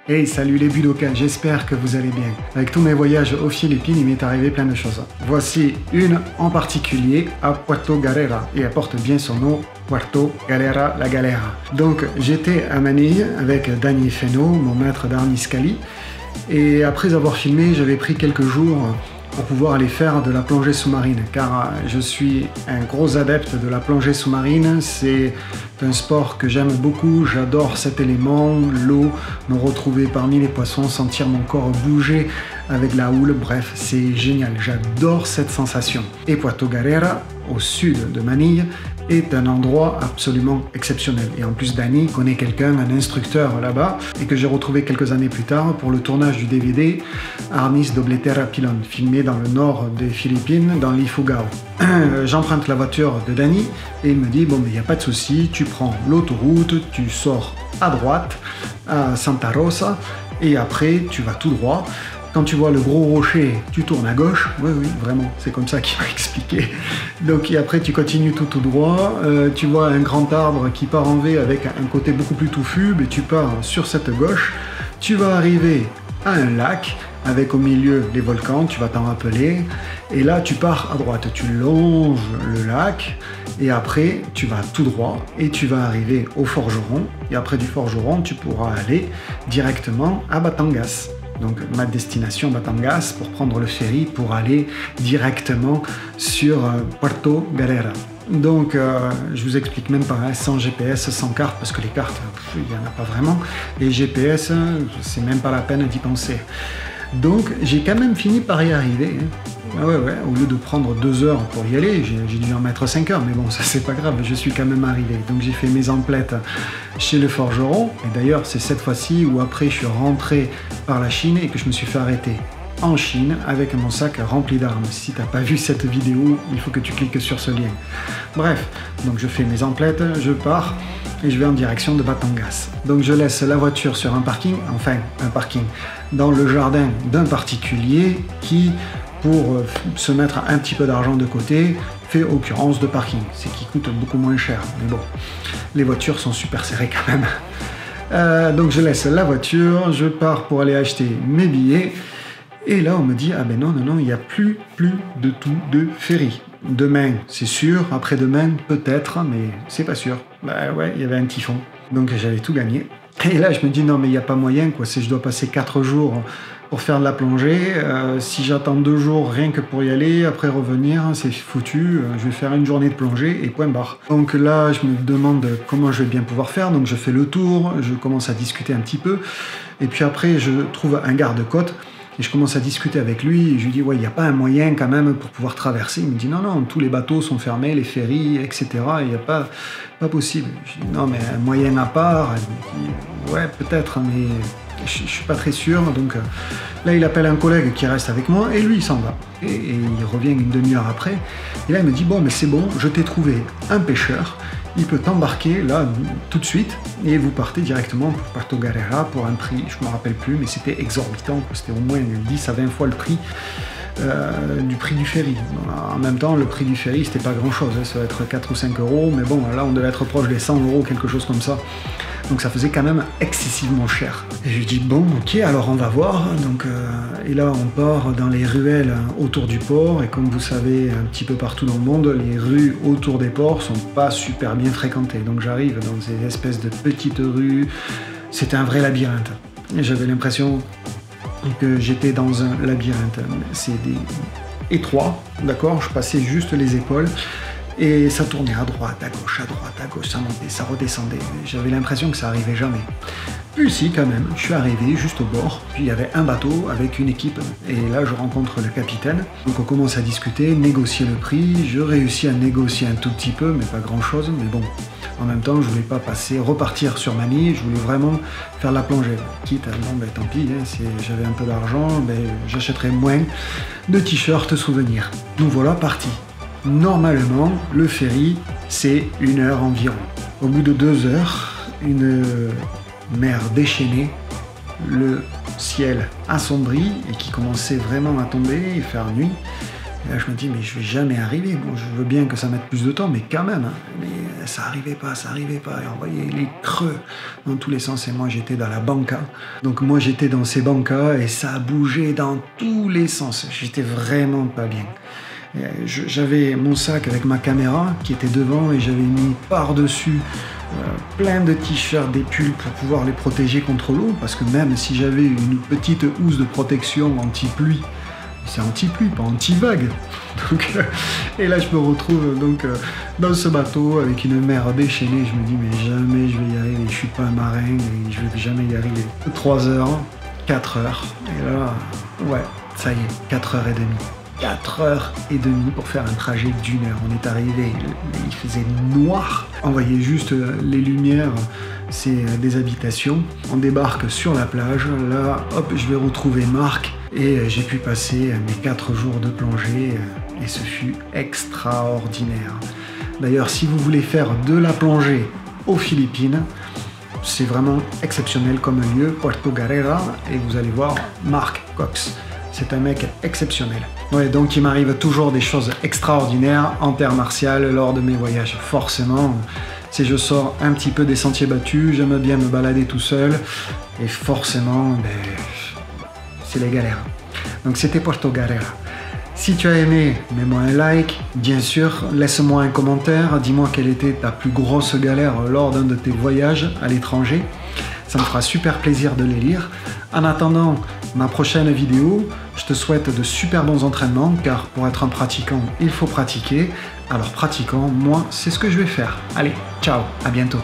Hey, salut les Budokas, j'espère que vous allez bien. Avec tous mes voyages aux Philippines, il m'est arrivé plein de choses. Voici une en particulier à Puerto Galera, et elle porte bien son nom, Puerto Galera la Galera. Donc j'étais à Manille avec Danny Feno, mon maître d'art Niscali, et après avoir filmé, j'avais pris quelques jours pour pouvoir aller faire de la plongée sous-marine, car je suis un gros adepte de la plongée sous-marine. C'est un sport que j'aime beaucoup, j'adore cet élément, l'eau, me retrouver parmi les poissons, sentir mon corps bouger avec la houle, bref, c'est génial, j'adore cette sensation. Et Puerto Galera, au sud de Manille, est un endroit absolument exceptionnel. Et en plus, Danny connaît quelqu'un, un instructeur là-bas, et que j'ai retrouvé quelques années plus tard pour le tournage du DVD Arnis Dobletera Pilon, filmé dans le nord des Philippines, dans l'Ifugao. J'emprunte la voiture de Danny et il me dit, bon, mais il n'y a pas de souci, tu prends l'autoroute, tu sors à droite, à Santa Rosa, et après, tu vas tout droit. Quand tu vois le gros rocher, tu tournes à gauche. Oui, oui, vraiment, c'est comme ça qu'il m'a expliqué. Donc, et après, tu continues tout droit. Tu vois un grand arbre qui part en V avec un côté beaucoup plus touffu. Mais tu pars sur cette gauche. Tu vas arriver à un lac avec au milieu les volcans. Tu vas t'en rappeler. Et là, tu pars à droite. Tu longes le lac. Et après, tu vas tout droit. Et tu vas arriver au Forgeron. Et après du Forgeron, tu pourras aller directement à Batangas. Donc ma destination Batangas pour prendre le ferry pour aller directement sur Puerto Galera. Donc je vous explique même pas, hein, sans GPS, sans carte, parce que les cartes, il n'y en a pas vraiment. Et GPS, c'est même pas la peine d'y penser. Donc j'ai quand même fini par y arriver. Hein. Ah ouais, au lieu de prendre 2 heures pour y aller, j'ai dû en mettre 5 heures, mais bon, ça c'est pas grave, je suis quand même arrivé. Donc j'ai fait mes emplettes chez le forgeron, et d'ailleurs c'est cette fois-ci où après je suis rentré par la Chine et que je me suis fait arrêter en Chine avec mon sac rempli d'armes. Si t'as pas vu cette vidéo, il faut que tu cliques sur ce lien. Bref, donc je fais mes emplettes, je pars et je vais en direction de Batangas. Donc je laisse la voiture sur un parking, enfin un parking, dans le jardin d'un particulier qui, pour se mettre un petit peu d'argent de côté, fait occurrence de parking, ce qui coûte beaucoup moins cher. Mais bon, les voitures sont super serrées quand même. Donc je laisse la voiture, je pars pour aller acheter mes billets, et là on me dit, ah ben non, il n'y a plus de tout de ferry. Demain, c'est sûr, après-demain, peut-être, mais c'est pas sûr. Bah ouais, il y avait un typhon, donc j'avais tout gagné. Et là je me dis, non mais il n'y a pas moyen, quoi, si je dois passer 4 jours pour faire de la plongée, si j'attends 2 jours rien que pour y aller, après revenir, c'est foutu, je vais faire une journée de plongée et point barre. Donc là, je me demande comment je vais bien pouvoir faire, donc je fais le tour, je commence à discuter un petit peu, et puis après je trouve un garde-côte, et je commence à discuter avec lui, et je lui dis, ouais, il n'y a pas un moyen quand même pour pouvoir traverser. Il me dit, non, tous les bateaux sont fermés, les ferries, etc., il n'y a pas possible. Je dis, non, mais un moyen à part. Il me dit, ouais, peut-être, mais je ne suis pas très sûr. Donc là, il appelle un collègue qui reste avec moi, et lui, il s'en va. Et il revient une demi-heure après, et là, il me dit, bon, mais c'est bon, je t'ai trouvé un pêcheur, il peut t'embarquer là tout de suite et vous partez directement pour Puerto Galera pour un prix, je ne me rappelle plus, mais c'était exorbitant, c'était au moins 10 à 20 fois le prix du prix du ferry. En même temps, le prix du ferry, c'était pas grand chose, hein, ça va être 4 ou 5 euros, mais bon, là on devait être proche des 100 euros, quelque chose comme ça. Donc ça faisait quand même excessivement cher. Et je dis bon, ok, alors on va voir. Donc, et là on part dans les ruelles autour du port. Et comme vous savez, un petit peu partout dans le monde, les rues autour des ports sont pas super bien fréquentées. Donc j'arrive dans ces espèces de petites rues. C'était un vrai labyrinthe. Et j'avais l'impression que j'étais dans un labyrinthe. C'est étroit, d'accord? Je passais juste les épaules. Et ça tournait à droite, à gauche, ça montait, ça redescendait. J'avais l'impression que ça arrivait jamais. Puis si, quand même, je suis arrivé juste au bord, puis il y avait un bateau avec une équipe, et là je rencontre le capitaine. Donc on commence à discuter, négocier le prix, je réussis à négocier un tout petit peu, mais pas grand chose, mais bon. En même temps, je voulais pas repartir sur Manille, je voulais vraiment faire la plongée. Quitte à, bon ben tant pis, hein, si j'avais un peu d'argent, ben, j'achèterais moins de t-shirts souvenirs. Nous voilà partis. Normalement, le ferry, c'est 1 heure environ. Au bout de 2 heures, une mer déchaînée, le ciel assombri et qui commençait vraiment à tomber et faire nuit. Et là, je me dis, mais je vais jamais arriver. Bon, je veux bien que ça mette plus de temps, mais quand même. Hein. Mais ça arrivait pas, ça arrivait pas. Et on voyait les creux dans tous les sens. Et moi, j'étais dans la banca. Donc moi, j'étais dans ces bancas et ça bougeait dans tous les sens. J'étais vraiment pas bien. J'avais mon sac avec ma caméra qui était devant et j'avais mis par-dessus plein de t-shirts, des pulls pour pouvoir les protéger contre l'eau, parce que même si j'avais une petite housse de protection anti-pluie, c'est anti-pluie, pas anti-vague. Et là, je me retrouve donc dans ce bateau avec une mer déchaînée. Je me dis, mais jamais je vais y arriver. Je suis pas un marin et je vais jamais y arriver. 3 heures, 4 heures. Et là, ouais, ça y est, 4h30. 4h30 pour faire un trajet d'1 heure. On est arrivé, il faisait noir. On voyait juste les lumières, c'est des habitations. On débarque sur la plage. Là, hop, je vais retrouver Marc. Et j'ai pu passer mes 4 jours de plongée et ce fut extraordinaire. D'ailleurs, si vous voulez faire de la plongée aux Philippines, c'est vraiment exceptionnel comme lieu, Puerto Galera, et vous allez voir Marc Cox. C'est un mec exceptionnel. Ouais, donc il m'arrive toujours des choses extraordinaires en terre martiale lors de mes voyages. Forcément, si je sors un petit peu des sentiers battus, j'aime bien me balader tout seul, et forcément, c'est les galères. Donc c'était Puerto Galera. Si tu as aimé, mets-moi un like, bien sûr, laisse-moi un commentaire, dis-moi quelle était ta plus grosse galère lors d'un de tes voyages à l'étranger. Ça me fera super plaisir de les lire. En attendant ma prochaine vidéo, je te souhaite de super bons entraînements, car pour être un pratiquant, il faut pratiquer. Alors pratiquant, moi, c'est ce que je vais faire. Allez, ciao, à bientôt.